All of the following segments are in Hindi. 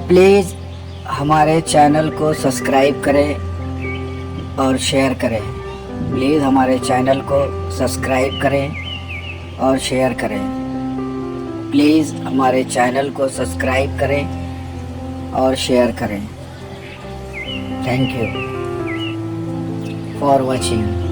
प्लीज़ हमारे चैनल को सब्सक्राइब करें और शेयर करें। प्लीज़ हमारे चैनल को सब्सक्राइब करें और शेयर करें। प्लीज़ हमारे चैनल को सब्सक्राइब करें और शेयर करें। Thank you for watching.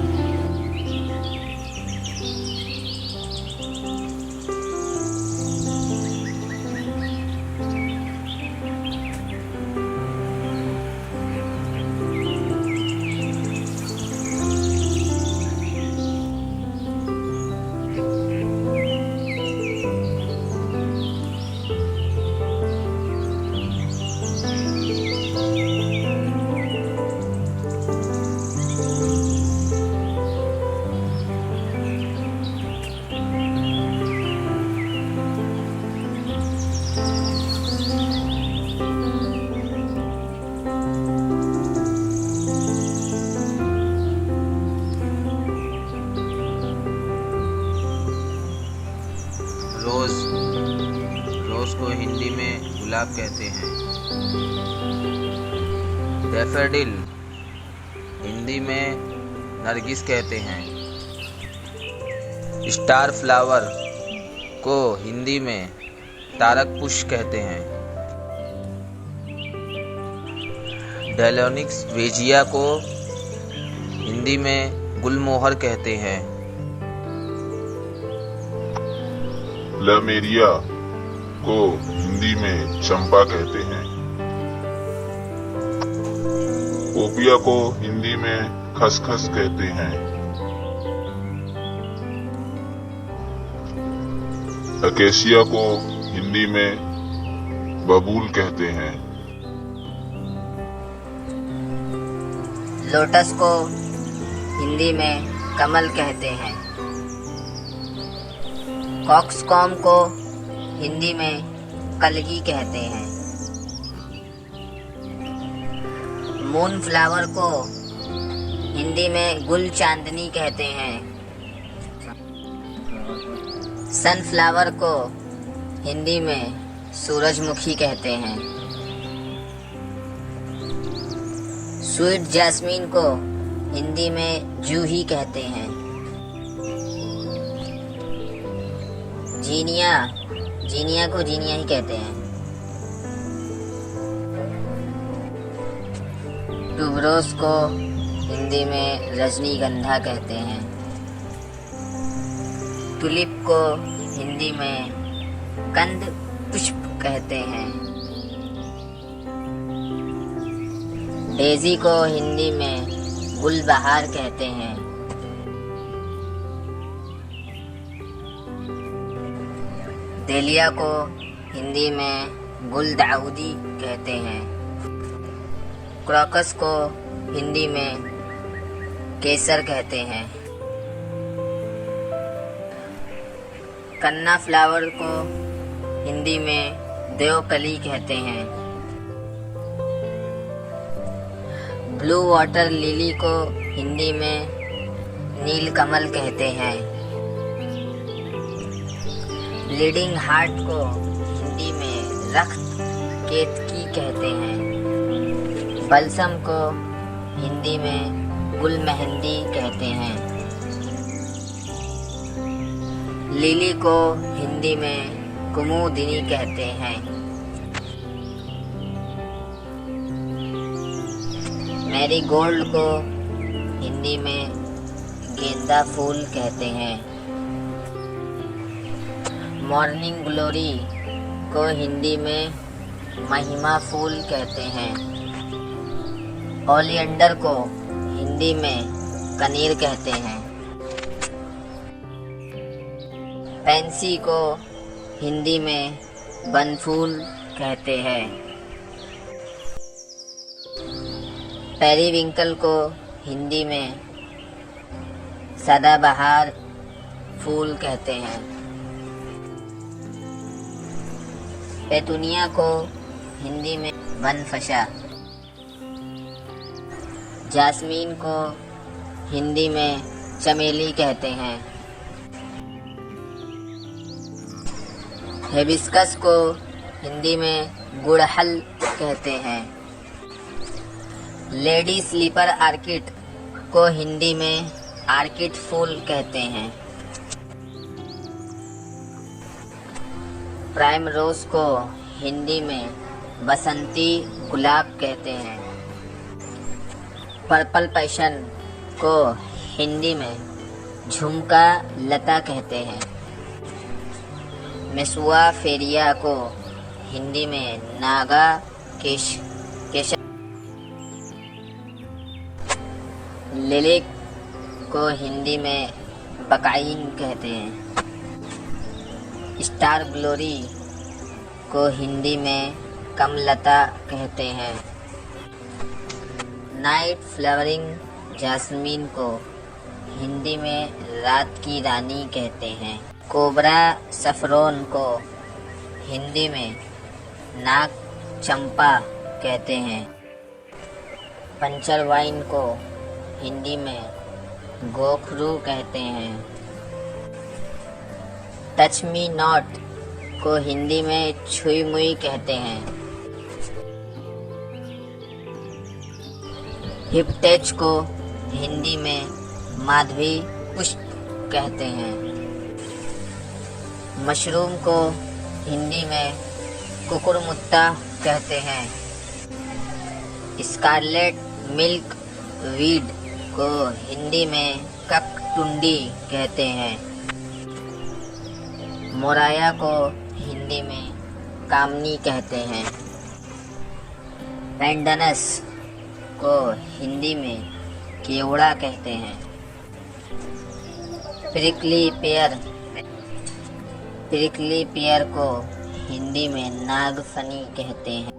रोज़ को हिंदी में गुलाब कहते हैं। डैफोडिल हिंदी में नरगिस कहते हैं। स्टार फ्लावर को हिंदी में तारक पुष्प कहते हैं। डेलोनिक्स वेजिया को हिंदी में गुलमोहर कहते हैं। प्लमेरिया को हिंदी में चंपा कहते हैं। ओपिया को हिंदी में खसखस कहते हैं। अकेशिया को हिंदी में बबूल कहते हैं। लोटस को हिंदी में कमल कहते हैं। कॉक्सकॉम को हिंदी में कलगी कहते हैं। मून फ्लावर को हिंदी में गुल चांदनी कहते हैं। सनफ्लावर को हिंदी में सूरजमुखी कहते हैं। स्वीट जैस्मीन को हिंदी में जूही कहते हैं। जीनिया को जीनिया ही कहते हैं। ट्यूबरोज को हिंदी में रजनीगंधा कहते हैं। टुलिप को हिंदी में कंद पुष्प कहते हैं। डेजी को हिंदी में गुलबहार कहते हैं। डेलिया को हिंदी में गुलदाउदी कहते हैं। क्रोकस को हिंदी में केसर कहते हैं। कन्ना फ्लावर को हिंदी में देवकली कहते हैं। ब्लू वाटर लिली को हिंदी में नीलकमल कहते हैं। ब्लीडिंग हार्ट को हिंदी में रक्त केतकी कहते हैं। बलसम को हिंदी में गुल मेहंदी कहते हैं। लिली को हिंदी में कुमुदिनी कहते हैं। मैरीगोल्ड को हिंदी में गेंदा फूल कहते हैं। मॉर्निंग ग्लोरी को हिंदी में महिमा फूल कहते हैं। ओलियंडर को हिंदी में कनीर कहते हैं। पेंसी को हिंदी में बनफूल कहते हैं। पेरीविंकल को हिंदी में सदाबहार फूल कहते हैं। पेतुनिया को हिंदी में बनफशा। जास्मीन को हिंदी में चमेली कहते हैं। हिबिस्कस को हिंदी में गुड़हल कहते हैं। लेडी स्लीपर आर्किड को हिंदी में आर्किड फूल कहते हैं। प्राइम रोज को हिंदी में बसंती गुलाब कहते हैं। पर्पल पैशन को हिंदी में झुमका लता कहते हैं। मेसुआ फेरिया को हिंदी में नागा केशर, लिलिक को हिंदी में बकाइन कहते हैं। स्टार ग्लोरी को हिंदी में कमलता कहते हैं। नाइट फ्लावरिंग जास्मीन को हिंदी में रात की रानी कहते हैं। कोबरा सफरोन को हिंदी में नाग चंपा कहते हैं। पंचर वाइन को हिंदी में गोखरू कहते हैं। टच मी नॉट को हिंदी में छुई मुई कहते हैं। हिप्टेच को हिंदी में माधवी पुष्प कहते हैं। मशरूम को हिंदी में कुकुरमुत्ता कहते हैं। स्कारलेट मिल्क वीड को हिंदी में ककटुंडी कहते हैं। मोराया को हिंदी में कामनी कहते हैं। पेंडनस को हिंदी में केवड़ा कहते हैं। प्रिकली पेयर को हिंदी में नागफनी कहते हैं।